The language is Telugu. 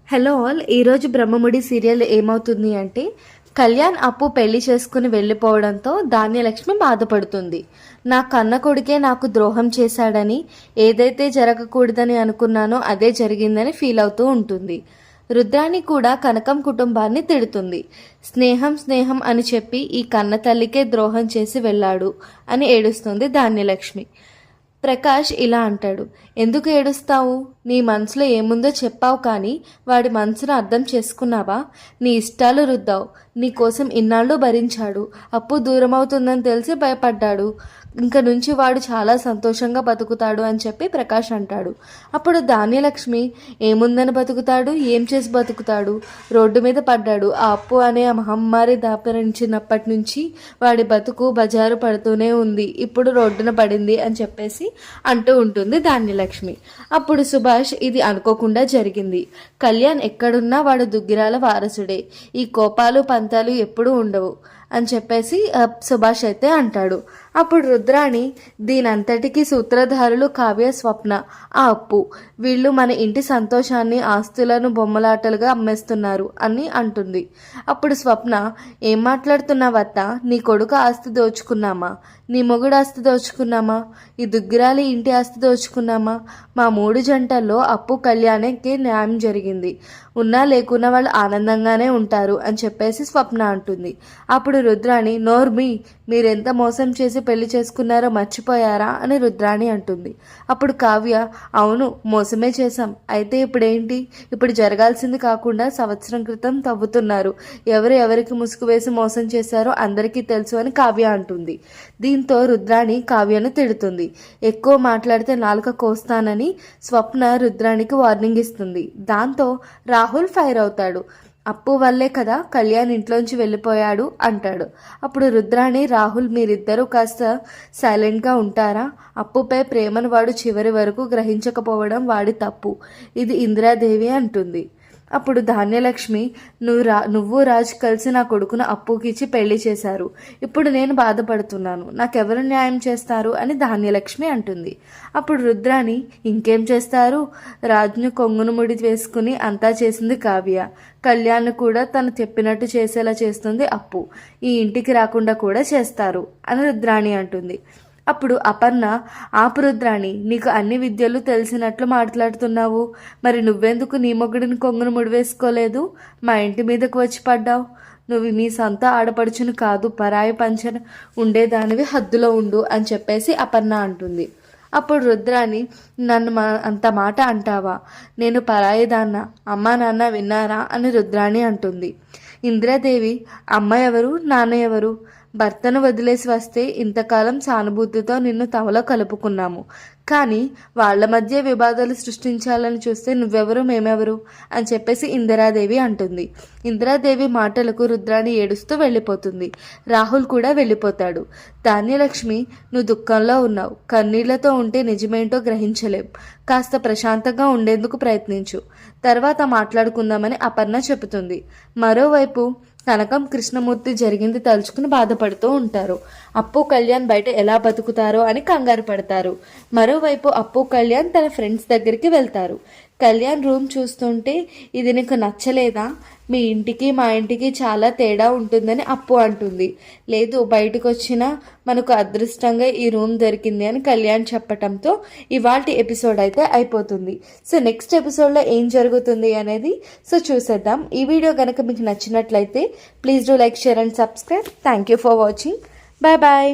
హలో ఆల్, ఈరోజు బ్రహ్మముడి సీరియల్ ఏమవుతుంది అంటే కళ్యాణ్ అప్పు పెళ్లి చేసుకుని వెళ్ళిపోవడంతో ధాన్యలక్ష్మి బాధపడుతుంది. నా కన్న కొడుకే నాకు ద్రోహం చేశాడని, ఏదైతే జరగకూడదని అనుకున్నానో అదే జరిగిందని ఫీల్ అవుతూ ఉంటుంది. రుద్రాణి కూడా కనకం కుటుంబాన్ని తిడుతుంది. స్నేహం స్నేహం అని చెప్పి ఈ కన్న తల్లికే ద్రోహం చేసి వెళ్ళాడు అని ఏడుస్తుంది ధాన్యలక్ష్మి. ప్రకాష్ ఇలా అంటాడు, ఎందుకు ఏడుస్తావు? నీ మనసులో ఏముందో చెప్పావు, కానీ వాడి మనసును అర్థం చేసుకున్నావా? నీ ఇష్టాలు రుద్దావు. నీ కోసం ఇన్నాళ్ళు భరించాడు. అప్పు దూరం అవుతుందని తెలిసి భయపడ్డాడు. ఇంక నుంచి వాడు చాలా సంతోషంగా బతుకుతాడు అని చెప్పి ప్రకాష్ అంటాడు. అప్పుడు ధాన్యలక్ష్మి, ఏముందని బతుకుతాడు? ఏం చేసి బతుకుతాడు? రోడ్డు మీద పడ్డాడు. ఆ అప్పు అనే మహమ్మారి దాపరించినప్పటి నుంచి వాడి బతుకు బజారు పడుతూనే ఉంది. ఇప్పుడు రోడ్డున పడింది అని చెప్పేసి అంటూ ఉంటుంది ధాన్యలక్ష్మి. అప్పుడు సుభాష్, ఇది అనుకోకుండా జరిగింది. కళ్యాణ్ ఎక్కడున్నా వాడు దుగ్గిరాల వారసుడే. ఈ కోపాలు పంతాలు ఎప్పుడూ ఉండవు అని చెప్పేసి సుభాష్ అయితే అంటాడు. అప్పుడు రుద్రాణి, దీనంతటికీ సూత్రధారులు కావ్య, స్వప్న, ఆ అప్పు. వీళ్ళు మన ఇంటి సంతోషాన్ని, ఆస్తులను బొమ్మలాటలుగా అమ్మేస్తున్నారు అని అంటుంది. అప్పుడు స్వప్న, ఏం మాట్లాడుతున్నావత్త? నీ కొడుకు ఆస్తి దోచుకున్నామా? నీ మొగుడు ఆస్తి దోచుకున్నామా? ఈ దుగ్గిరాలి ఇంటి ఆస్తి దోచుకున్నామా? మా 3 జంటల్లో అప్పు కళ్యాణ్కి న్యాయం జరిగింది. ఉన్నా లేకున్నా వాళ్ళు ఆనందంగానే ఉంటారు అని చెప్పేసి స్వప్న అంటుంది. అప్పుడు రుద్రాణి, నోర్మి, మీరెంత మోసం చేసి పెళ్లి చేసుకున్నారో మర్చిపోయారా అని రుద్రాణి అంటుంది. అప్పుడు కావ్య, అవును మోసమే చేశాం. అయితే ఇప్పుడేంటి? ఇప్పుడు జరగాల్సింది కాకుండా సంవత్సరం క్రితం తవ్వుతున్నారు. ఎవరికి ముసుగు వేసి మోసం చేశారో అందరికీ తెలుసు అని కావ్య అంటుంది. దీంతో రుద్రాణి కావ్యను తిడుతుంది. ఎక్కువ మాట్లాడితే నాలుక కోస్తానని స్వప్న రుద్రాణికి వార్నింగ్ ఇస్తుంది. దాంతో రాహుల్ ఫైర్ అవుతాడు. అప్పు వల్లే కదా కళ్యాణ్ ఇంట్లోంచి వెళ్ళిపోయాడు అంటాడు. అప్పుడు రుద్రాణి, రాహుల్, మీరిద్దరూ కాస్త సైలెంట్గా ఉంటారా? అప్పుపై ప్రేమను వాడు చివరి వరకు గ్రహించకపోవడం వాడి తప్పు. ఇది ఇందిరాదేవి అంటుంది. అప్పుడు ధాన్యలక్ష్మి, నువ్వు రాజ్ కలిసి నా కొడుకును అప్పుకిచ్చి పెళ్లి చేశారు. ఇప్పుడు నేను బాధపడుతున్నాను. నాకెవరు న్యాయం చేస్తారు అని ధాన్యలక్ష్మి అంటుంది. అప్పుడు రుద్రాణి, ఇంకేం చేస్తారు? రాజ్ను కొంగును ముడి వేసుకుని అంతా చేసింది కావ్య. కళ్యాణ్ కూడా తను చెప్పినట్టు చేసేలా చేస్తుంది అప్పు. ఈ ఇంటికి రాకుండా కూడా చేస్తారు అని రుద్రాణి అంటుంది. అప్పుడు అపర్ణ, ఆపు రుద్రాణి, నీకు అన్ని విద్యలు తెలిసినట్లు మాట్లాడుతున్నావు. మరి నువ్వెందుకు నీ మొగుడిని కొంగును ముడివేసుకోలేదు? మా ఇంటి మీదకు వచ్చి పడ్డావు. నువ్వు మీ సొంత ఆడపడుచును కాదు, పరాయి పంచన ఉండేదానివి, హద్దులో ఉండు అని చెప్పేసి అపర్ణ అంటుంది. అప్పుడు రుద్రాణి, నన్ను అంత మాట అంటావా? నేను పరాయిదాన్న, అమ్మా నాన్న విన్నారా అని రుద్రాణి అంటుంది. ఇందిరాదేవి, అమ్మ ఎవరు, నాన్న ఎవరు? భర్తను వదిలేసి వస్తే ఇంతకాలం సానుభూతితో నిన్ను తమలో కలుపుకున్నాము. కానీ వాళ్ళ మధ్య వివాదాలు సృష్టించాలని చూస్తే నువ్వెవరు, మేమెవరు అని చెప్పేసి ఇందిరాదేవి అంటుంది. ఇందిరాదేవి మాటలకు రుద్రాణి ఏడుస్తూ వెళ్ళిపోతుంది. రాహుల్ కూడా వెళ్ళిపోతాడు. ధాన్యలక్ష్మి, నువ్వు దుఃఖంలో ఉన్నావు. కన్నీళ్లతో ఉంటే నిజమేంటో గ్రహించలేం. కాస్త ప్రశాంతంగా ఉండేందుకు ప్రయత్నించు. తర్వాత మాట్లాడుకుందామని అపర్ణ చెబుతుంది. మరోవైపు కనకం, కృష్ణమూర్తి జరిగింది తలుచుకుని బాధపడుతూ ఉంటారు. అప్పు, కళ్యాణ్ బయట ఎలా బతుకుతారో అని కంగారు పడతారు. మరోవైపు అప్పు, కళ్యాణ్ తన ఫ్రెండ్స్ దగ్గరికి వెళ్తారు. కళ్యాణ్ రూమ్ చూస్తుంటే, ఇది నీకు నచ్చలేదా? మీ ఇంటికి మా ఇంటికి చాలా తేడా ఉంటుందని అప్పు అంటుంది. లేదు, బయటకు వచ్చినా మనకు అదృష్టంగా ఈ రూమ్ దొరికింది అని కళ్యాణ్ చెప్పటంతో ఇవాల్టి ఎపిసోడ్ అయితే అయిపోతుంది. సో నెక్స్ట్ ఎపిసోడ్లో ఏం జరుగుతుంది అనేది చూసేద్దాం. ఈ వీడియో కనుక మీకు నచ్చినట్లయితే please do like, share and subscribe. Thank you for watching. Bye bye.